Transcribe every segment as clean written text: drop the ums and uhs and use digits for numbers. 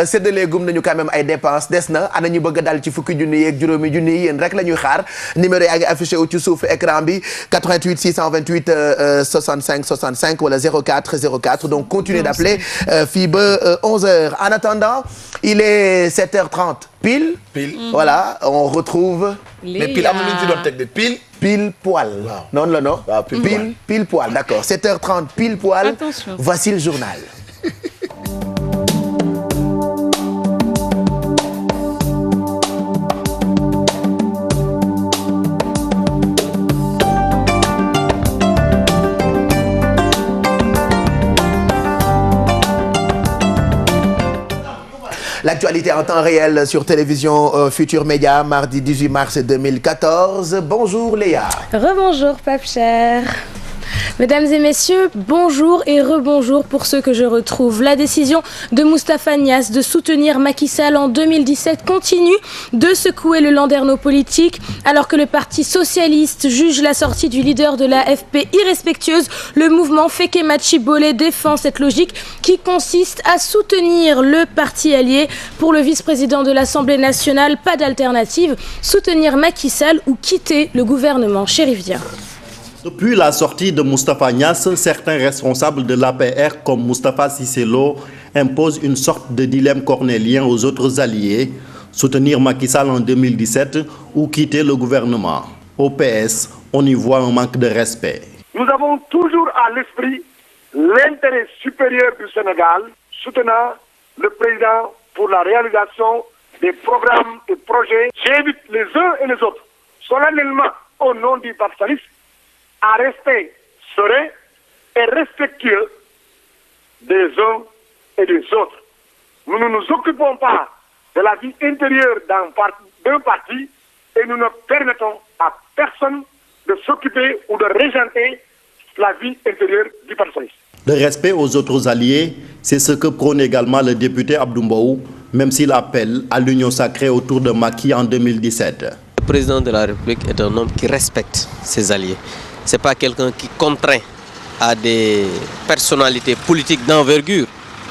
séddale gum nañu quand même ay dépenses des na ana ñu bëgg a dal ci fukki junni yeeg juróomi junni yi yéen rek la ñuy xaar numéro yaa ngi affiché wu ci suuf écran bi 88 628 65 65 wala 04 04 donc continuez d'appeler fii ba 11h en attendant il est 7h30 pile. Voilà on retrouve. mais pile am na lu ñu ci doon teg de pile. Pile poil. Wow. Non la non. Wow, pile poil d'accord 7h30 pile poil. Attention. Voici le journal. L'actualité en temps réel sur télévision Futur Média, mardi 18 mars 2014. Bonjour Léa. Rebonjour Pape Cher. Mesdames et messieurs, bonjour et rebonjour pour ceux que je retrouve. La décision de Moustapha Niasse de soutenir Macky Sall en 2017 continue de secouer le landerneau politique. Alors que le Parti socialiste juge la sortie du leader de l'AFP irrespectueuse, le mouvement Feke Machi Bolé défend cette logique qui consiste à soutenir le parti allié. Pour le vice-président de l'Assemblée nationale, pas d'alternative, soutenir Macky Sall ou quitter le gouvernement. Chérif Dia. Depuis la sortie de Moustapha Niasse, certains responsables de l'APR comme Moustapha Cissé Lo imposent une sorte de dilemme cornélien aux autres alliés, soutenir Macky Sall en 2017 ou quitter le gouvernement. Au PS, on y voit un manque de respect. Nous avons toujours à l'esprit l'intérêt supérieur du Sénégal, soutenant le président pour la réalisation des programmes et projets. J'invite les uns et les autres, solennellement au nom du Parti socialiste, à rester serein et respectueux des uns et des autres. Nous ne nous occupons pas de la vie intérieure d'un parti et nous ne permettons à personne de s'occuper ou de régenter la vie intérieure du Parti socialiste. Le respect aux autres alliés, c'est ce que prône également le député Abdou Mbow, même s'il appelle à l'union sacrée autour de Macky en 2017. Le président de la République est un homme qui respecte ses alliés. Ce n'est pas quelqu'un qui contraint à des personnalités politiques d'envergure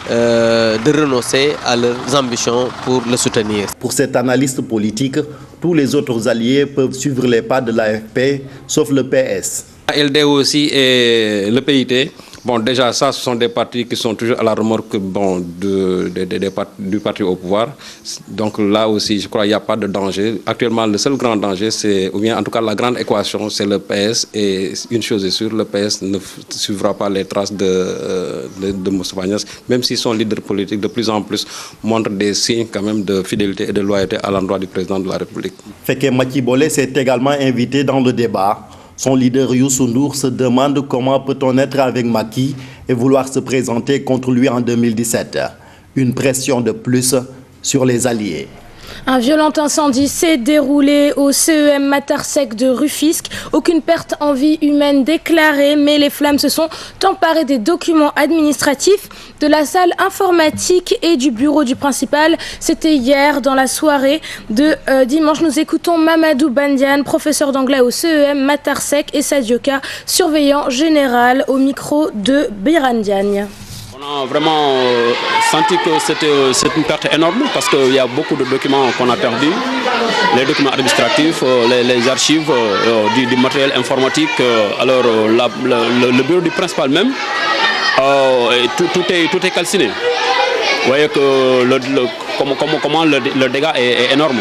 de renoncer à leurs ambitions pour le soutenir. Pour cet analyste politique, tous les autres alliés peuvent suivre les pas de l'AFP, sauf le PS. LD aussi et le PIT. Bon, déjà, ça, ce sont des partis qui sont toujours à la remorque du parti au pouvoir. Donc là aussi, je crois qu'il n'y a pas de danger. Actuellement, le seul grand danger, ou bien en tout cas la grande équation, c'est le PS. Et une chose est sûre, le PS ne suivra pas les traces de Moustapha Niasse, même si son leader politique de plus en plus montre des signes quand même de fidélité et de loyauté à l'endroit du président de la République. Feke Machi Bolé s'est également invité dans le débat. Son leader Youssou Ndour se demande comment peut-on être avec Macky et vouloir se présenter contre lui en 2017. Une pression de plus sur les alliés. Un violent incendie s'est déroulé au CEM Matarsec de Rufisque. Aucune perte en vie humaine déclarée, mais les flammes se sont emparées des documents administratifs, de la salle informatique et du bureau du principal. C'était hier dans la soirée de dimanche. Nous écoutons Mamadou Bandiane, professeur d'anglais au CEM Matarsec, et Sadioka, surveillant général, au micro de Birandiagne. On a vraiment senti que c'est une perte énorme parce qu'il y a beaucoup de documents qu'on a perdus, les documents administratifs, les archives du matériel informatique. Alors le bureau du principal même, tout est calciné. Vous voyez que comment le dégât est énorme.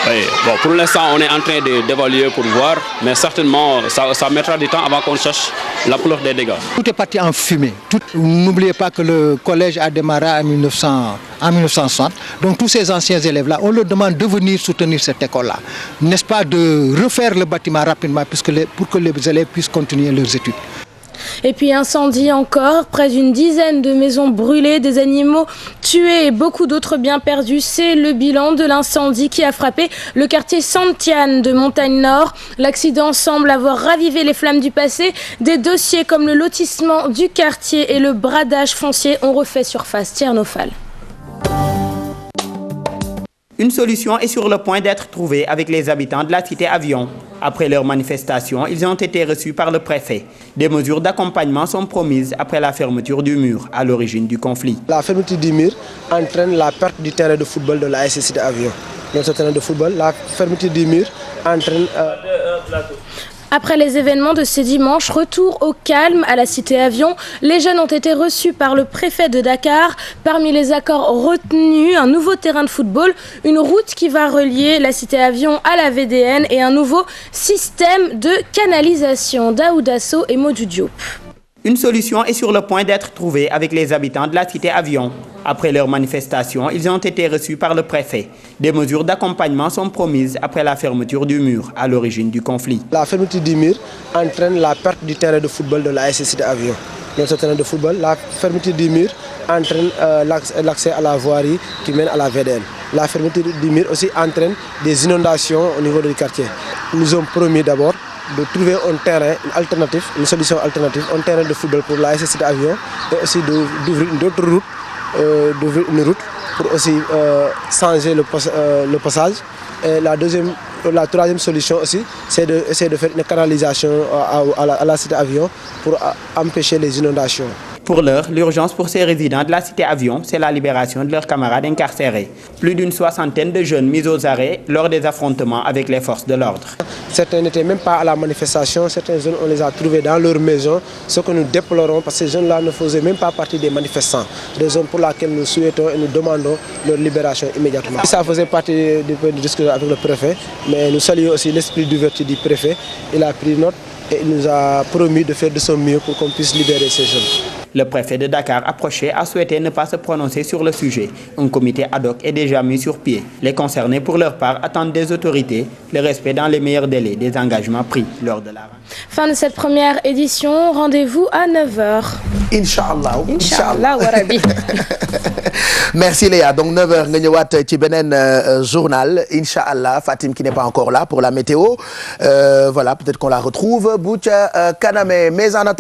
Oui. Bon, pour l'instant, on est en train d'évaluer pour voir, mais certainement, ça mettra du temps avant qu'on cherche l'ampleur des dégâts. Tout est parti en fumée. N'oubliez pas que le collège a démarré en 1960. Donc tous ces anciens élèves-là, on leur demande de venir soutenir cette école-là. N'est-ce pas, de refaire le bâtiment rapidement pour que les élèves puissent continuer leurs études. Et puis incendie encore, près d'une dizaine de maisons brûlées, des animaux tués et beaucoup d'autres biens perdus. C'est le bilan de l'incendie qui a frappé le quartier Santiane de Montagne-Nord. L'accident semble avoir ravivé les flammes du passé. Des dossiers comme le lotissement du quartier et le bradage foncier ont refait surface. Tchernofal. Une solution est sur le point d'être trouvée avec les habitants de la cité Avion. Après leur manifestation, ils ont été reçus par le préfet. Des mesures d'accompagnement sont promises après la fermeture du mur, à l'origine du conflit. La fermeture du mur entraîne la perte du terrain de football de la ASC Cité Avion. Notre terrain de football, la fermeture du mur entraîne... Après les événements de ce dimanche, retour au calme à la Cité Avion. Les jeunes ont été reçus par le préfet de Dakar. Parmi les accords retenus, un nouveau terrain de football, une route qui va relier la Cité Avion à la VDN et un nouveau système de canalisation. Daouda Sow et Modou Diop. Une solution est sur le point d'être trouvée avec les habitants de la Cité Avion. Après leur manifestation, ils ont été reçus par le préfet. Des mesures d'accompagnement sont promises après la fermeture du mur, à l'origine du conflit. La fermeture du mur entraîne la perte du terrain de football de la ASC Cité Avion. Notre terrain de football, la fermeture du mur entraîne l'accès à la voirie qui mène à la VDN. La fermeture du mur aussi entraîne des inondations au niveau du quartier. Nous nous sommes promis d'abord de trouver un terrain, une solution alternative, un terrain de football pour la ASC Cité Avion et aussi d'ouvrir une autre route, une route pour aussi changer le passage. Et la troisième solution aussi, c'est d'essayer de faire une canalisation à la Cité Avion pour empêcher les inondations. Pour l'heure, l'urgence pour ces résidents de la Cité Avion, c'est la libération de leurs camarades incarcérés. Plus d'une soixantaine de jeunes mis aux arrêts lors des affrontements avec les forces de l'ordre. Certains n'étaient même pas à la manifestation, certains jeunes, on les a trouvés dans leur maison, ce que nous déplorons parce que ces jeunes-là ne faisaient même pas partie des manifestants, raison pour laquelle nous souhaitons et nous demandons leur libération immédiatement. Ça faisait partie du discours avec le préfet, mais nous saluons aussi l'esprit d'ouverture du préfet. Il a pris note et il nous a promis de faire de son mieux pour qu'on puisse libérer ces jeunes. Le préfet de Dakar approché a souhaité ne pas se prononcer sur le sujet. Un comité ad hoc est déjà mis sur pied. Les concernés, pour leur part, attendent des autorités le respect dans les meilleurs délais des engagements pris lors de la... Fin de cette première édition. Rendez-vous à 9h. Inch'Allah. Inch'Allah wa Rabbi. Merci Léa. Donc 9h nga ñëwaat ci beneen journal Inch'Allah. Fatim qui n'est pas encore là pour la météo. Voilà, peut-être qu'on la retrouve bu ca kaname. Mais en attendant